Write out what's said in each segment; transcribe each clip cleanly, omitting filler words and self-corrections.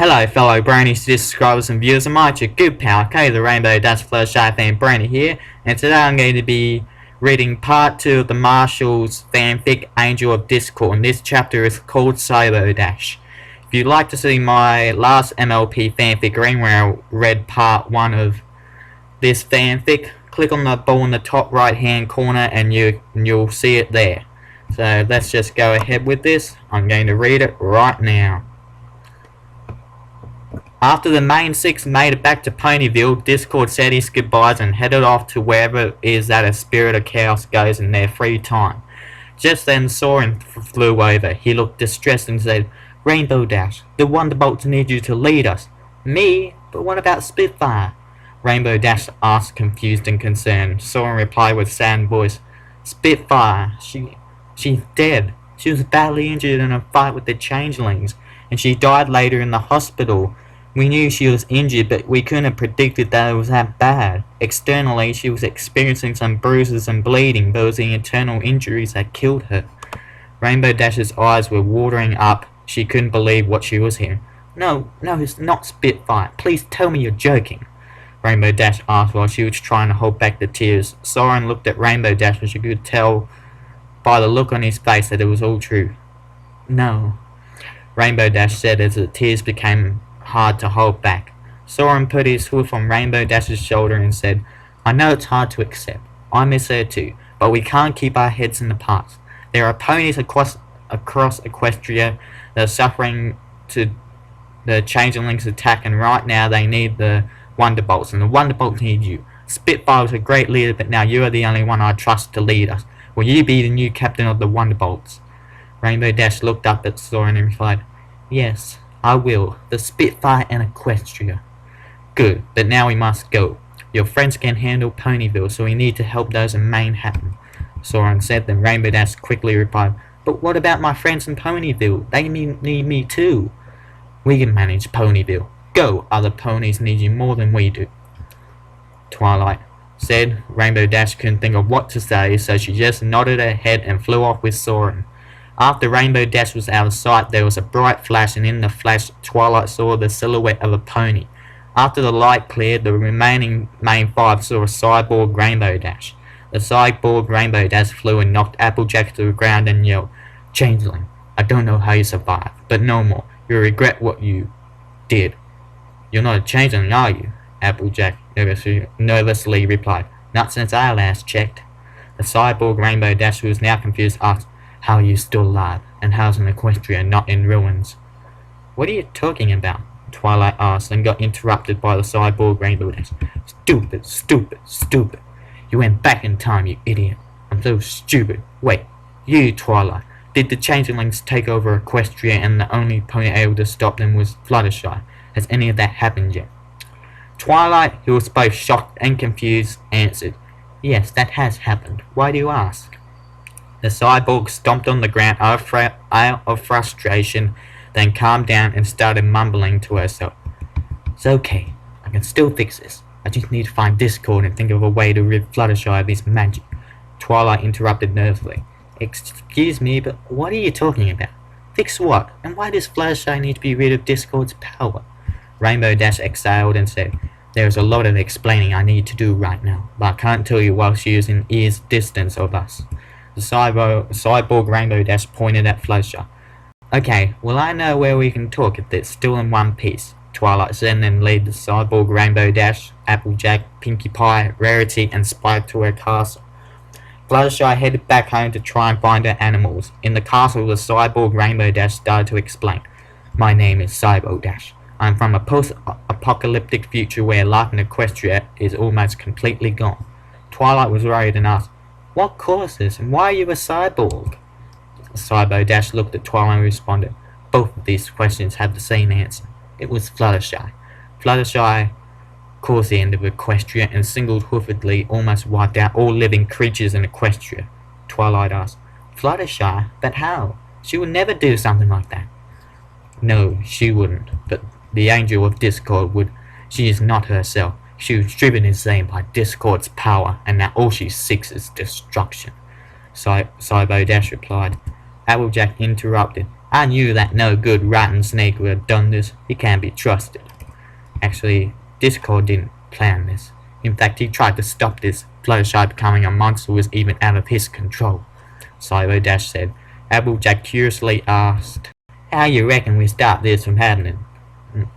Hello fellow bronies, subscribers and viewers of my good pal, the Rainbow Dash Fluttershy fan Brony here, and today I'm going to be reading part 2 of the Marshall's fanfic Angel of Discord, and this chapter is called Cybo Dash. If you'd like to see my last MLP fanfic where I read part 1 of this fanfic, click on the ball in the top right hand corner and you'll see it there. So let's just go ahead with this. I'm going to read it right now. After the main six made it back to Ponyville, Discord said his goodbyes and headed off to wherever it is that a spirit of chaos goes in their free time. Just then Soren flew over. He looked distressed and said, "Rainbow Dash, the Wonderbolts need you to lead us." "Me? But what about Spitfire?" Rainbow Dash asked, confused and concerned. Soren replied with sad voice, "Spitfire, she's dead. She was badly injured in a fight with the changelings, and she died later in the hospital. We knew she was injured, but we couldn't have predicted that it was that bad. Externally, she was experiencing some bruises and bleeding, but it was the internal injuries that killed her." Rainbow Dash's eyes were watering up. She couldn't believe what she was hearing. No, it's not Spitfire. Please tell me you're joking," Rainbow Dash asked while she was trying to hold back the tears. Soren looked at Rainbow Dash and she could tell by the look on his face that it was all true. "No," Rainbow Dash said as the tears became hard to hold back. Soren put his hoof on Rainbow Dash's shoulder and said, "I know it's hard to accept. I miss her too, but we can't keep our heads in the past. There are ponies across Equestria that are suffering to the changelings' attack, and right now they need the Wonderbolts, and the Wonderbolts need you. Spitfire was a great leader, but now you are the only one I trust to lead us. Will you be the new captain of the Wonderbolts?" Rainbow Dash looked up at Soren and replied, "Yes, I will. The Spitfire and Equestria." "Good, but now we must go. Your friends can handle Ponyville, so we need to help those in Manhattan," Soren said. Then Rainbow Dash quickly replied, "But what about my friends in Ponyville? They need me too." "We can manage Ponyville. Go, other ponies need you more than we do," Twilight said. Rainbow Dash couldn't think of what to say, so she just nodded her head and flew off with Soren. After Rainbow Dash was out of sight, there was a bright flash, and in the flash, Twilight saw the silhouette of a pony. After the light cleared, the remaining main five saw a cyborg Rainbow Dash. The cyborg Rainbow Dash flew and knocked Applejack to the ground and yelled, "Changeling, I don't know how you survived, but no more. You'll regret what you did." "You're not a changeling, are you?" Applejack nervously replied. "Not since I last checked." The cyborg Rainbow Dash, who was now confused, asked, "How are you still alive, and how's an Equestria not in ruins?" "What are you talking about?" Twilight asked, and got interrupted by the cyborg Rainbow Dash. "Stupid, stupid, stupid. You went back in time, you idiot. I'm so stupid. Wait, you, Twilight, did the changelings take over Equestria and the only pony able to stop them was Fluttershy? Has any of that happened yet?" Twilight, who was both shocked and confused, answered, "Yes, that has happened. Why do you ask?" The cyborg stomped on the ground out of frustration, then calmed down and started mumbling to herself. "It's okay. I can still fix this. I just need to find Discord and think of a way to rid Fluttershy of his magic." Twilight interrupted nervously. "Excuse me, but what are you talking about? Fix what? And why does Fluttershy need to be rid of Discord's power?" Rainbow Dash exhaled and said, "There's a lot of explaining I need to do right now, but I can't tell you while she is in ear's distance of us." The cyborg Rainbow Dash pointed at Fluttershy. "Okay, well I know where we can talk if it's still in one piece," Twilight said, and then led the cyborg Rainbow Dash, Applejack, Pinkie Pie, Rarity, and Spike to her castle. Fluttershy headed back home to try and find her animals. In the castle, the cyborg Rainbow Dash started to explain. "My name is Cybo Dash. I'm from a post-apocalyptic future where life in Equestria is almost completely gone." Twilight was worried and asked, "What caused this, and why are you a cyborg?" Cybo Dash looked at Twilight and responded, "Both of these questions have the same answer. It was Fluttershy. Fluttershy caused the end of Equestria and single-hoofedly almost wiped out all living creatures in Equestria." Twilight asked, "Fluttershy? But how? She would never do something like that." "No, she wouldn't, but the Angel of Discord would. She is not herself. She was driven insane by Discord's power, and now all she seeks is destruction," Cybo Dash replied. Applejack interrupted. I knew that no good rotten snake would have done this. He can't be trusted. Actually, Discord didn't plan this. In fact, he tried to stop this. Fluttershy becoming a monster was even out of his control, Cybo Dash said. Applejack curiously asked, "How you reckon we stop this from happening?"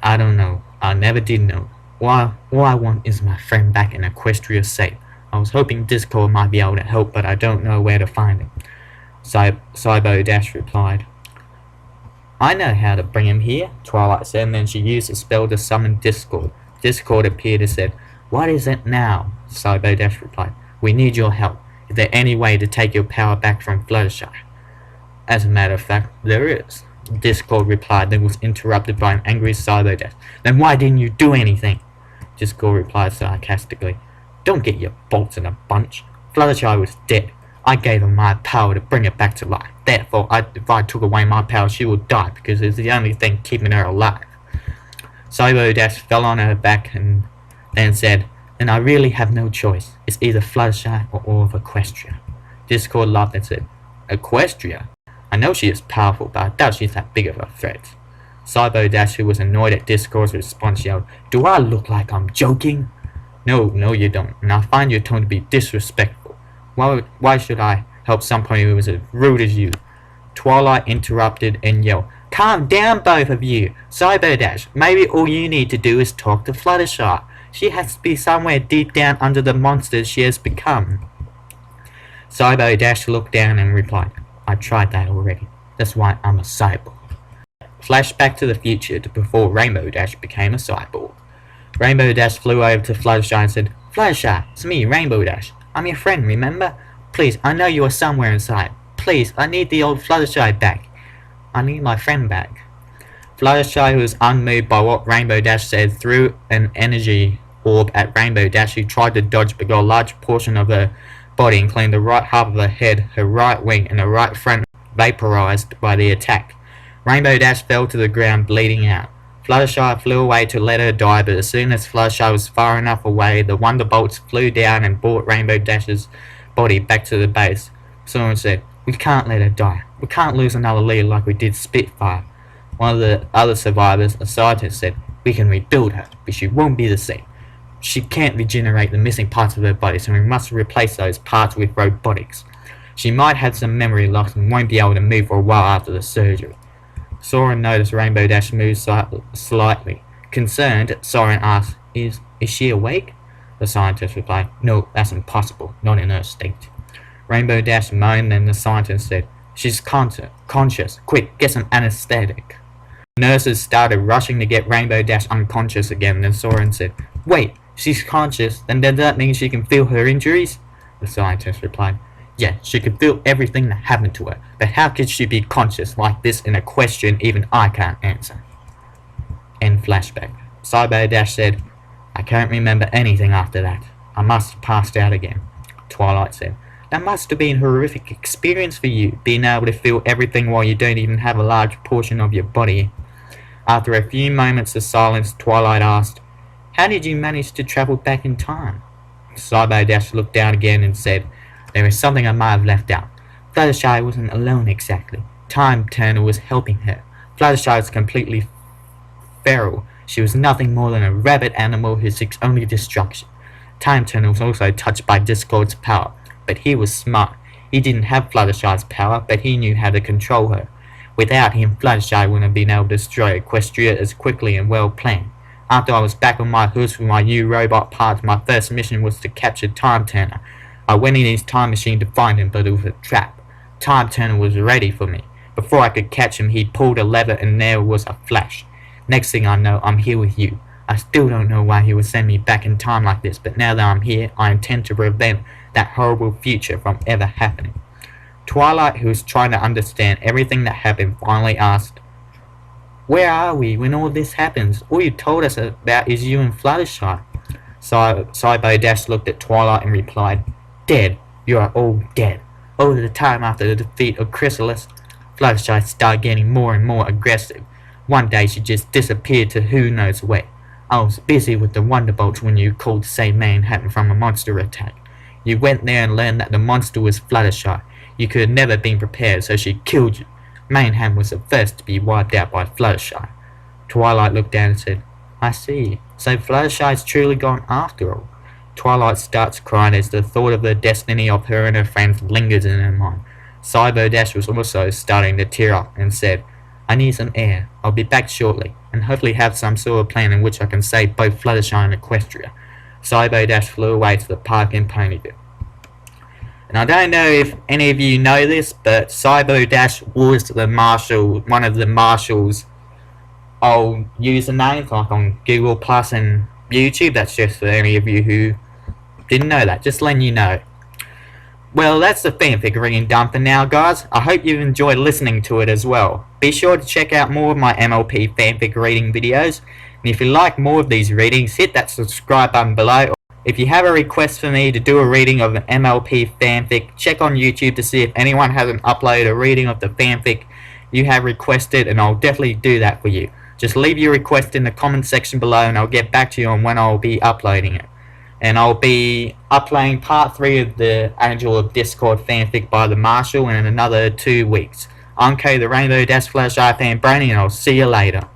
"I don't know. I never did know. All I want is my friend back in Equestria safe. I was hoping Discord might be able to help, but I don't know where to find him." Cybo Dash replied. "I know how to bring him here," Twilight said, and then she used a spell to summon Discord. Discord appeared and said, "What is it now?" Cybo Dash replied, "We need your help. Is there any way to take your power back from Fluttershy?" "As a matter of fact, there is," Discord replied, then was interrupted by an angry Cybo Dash. "Then why didn't you do anything?" Discord replied sarcastically, "Don't get your bolts in a bunch. Fluttershy was dead. I gave her my power to bring her back to life. Therefore, if I took away my power, she would die because it's the only thing keeping her alive." Cybo Dash fell on her back and then said, "Then I really have no choice. It's either Fluttershy or all of Equestria." Discord laughed and said, "Equestria? I know she is powerful, but I doubt she's that big of a threat." Cybo Dash, who was annoyed at Discord's response, yelled, "Do I look like I'm joking?" No, you don't, and I find your tone to be disrespectful. Why should I help somebody who is as rude as you?" Twilight interrupted and yelled, "Calm down, both of you! Cybo Dash, maybe all you need to do is talk to Fluttershy. She has to be somewhere deep down under the monster she has become." Cybo Dash looked down and replied, "I tried that already. That's why I'm a cyborg." Flashback to the future to before Rainbow Dash became a cyborg. Rainbow Dash flew over to Fluttershy and said, "Fluttershy, it's me, Rainbow Dash. I'm your friend, remember? Please, I know you are somewhere inside. Please, I need the old Fluttershy back. I need my friend back." Fluttershy, who was unmoved by what Rainbow Dash said, threw an energy orb at Rainbow Dash, who tried to dodge but got a large portion of her body, including the right half of her head, her right wing, and her right front, vaporized by the attack. Rainbow Dash fell to the ground, bleeding out. Fluttershy flew away to let her die, but as soon as Fluttershy was far enough away, the Wonderbolts flew down and brought Rainbow Dash's body back to the base. Someone said, "We can't let her die. We can't lose another leader like we did Spitfire." One of the other survivors, a scientist, said, "We can rebuild her, but she won't be the same. She can't regenerate the missing parts of her body, so we must replace those parts with robotics. She might have some memory loss and won't be able to move for a while after the surgery." Soren noticed Rainbow Dash move slightly. Concerned, Soren asked, Is she awake?" The scientist replied, "No, that's impossible, not in her state." Rainbow Dash moaned, and the scientist said, "She's conscious. Quick, get some anesthetic." Nurses started rushing to get Rainbow Dash unconscious again, then Soren said, "Wait, she's conscious, then does that mean she can feel her injuries?" The scientist replied, "Yeah, she could feel everything that happened to her, but how could she be conscious like this in a question even I can't answer?" End flashback. Cybo Dash said, "I can't remember anything after that. I must have passed out again." Twilight said, "That must have been a horrific experience for you, being able to feel everything while you don't even have a large portion of your body." After a few moments of silence, Twilight asked, "How did you manage to travel back in time?" Cybo Dash looked down again and said, "There is something I might have left out. Fluttershy wasn't alone exactly. Time Turner was helping her. Fluttershy was completely feral. She was nothing more than a rabid animal who seeks only destruction. Time Turner was also touched by Discord's power, but he was smart. He didn't have Fluttershy's power, but he knew how to control her. Without him, Fluttershy wouldn't have been able to destroy Equestria as quickly and well planned. After I was back on my horse with my new robot parts, my first mission was to capture Time Turner. I went in his time machine to find him, but it was a trap. Time Turner was ready for me. Before I could catch him, he pulled a lever and there was a flash. Next thing I know, I'm here with you. I still don't know why he would send me back in time like this, but now that I'm here, I intend to prevent that horrible future from ever happening." Twilight, who was trying to understand everything that happened, finally asked, "Where are we when all this happens? All you told us about is you and Fluttershy." Cybo Dash looked at Twilight and replied, "Dead. You are all dead. Over the time after the defeat of Chrysalis, Fluttershy started getting more and more aggressive. One day she just disappeared to who knows where. I was busy with the Wonderbolts when you called to save Manhattan from a monster attack. You went there and learned that the monster was Fluttershy. You could have never been prepared, so she killed you. Mayhem was the first to be wiped out by Fluttershy. Twilight looked down and said, I see. So Fluttershy's truly gone after all. Twilight starts crying as the thought of the destiny of her and her friends lingers in her mind. Cybo was also starting to tear up and said, I need some air. I'll be back shortly, and hopefully have some sort of plan in which I can save both Fluttershy and Equestria. Cybo flew away to the park in Ponyville. And I don't know if any of you know this, but Cybo was the marshal, one of the marshals' old usernames, like on Google Plus and YouTube. That's just for any of you who didn't know that, just letting you know. Well, that's the fanfic reading done for now, guys. I hope you've enjoyed listening to it as well. Be sure to check out more of my MLP fanfic reading videos. And if you like more of these readings, hit that subscribe button below. If you have a request for me to do a reading of an MLP fanfic, check on YouTube to see if anyone hasn't uploaded a reading of the fanfic you have requested, and I'll definitely do that for you. Just leave your request in the comment section below and I'll get back to you on when I'll be uploading it. And I'll be uploading part 3 of the Angel of Discord fanfic by the Marshal in another 2 weeks. I'm K the Rainbow Fluttershy fan Brony, and I'll see you later.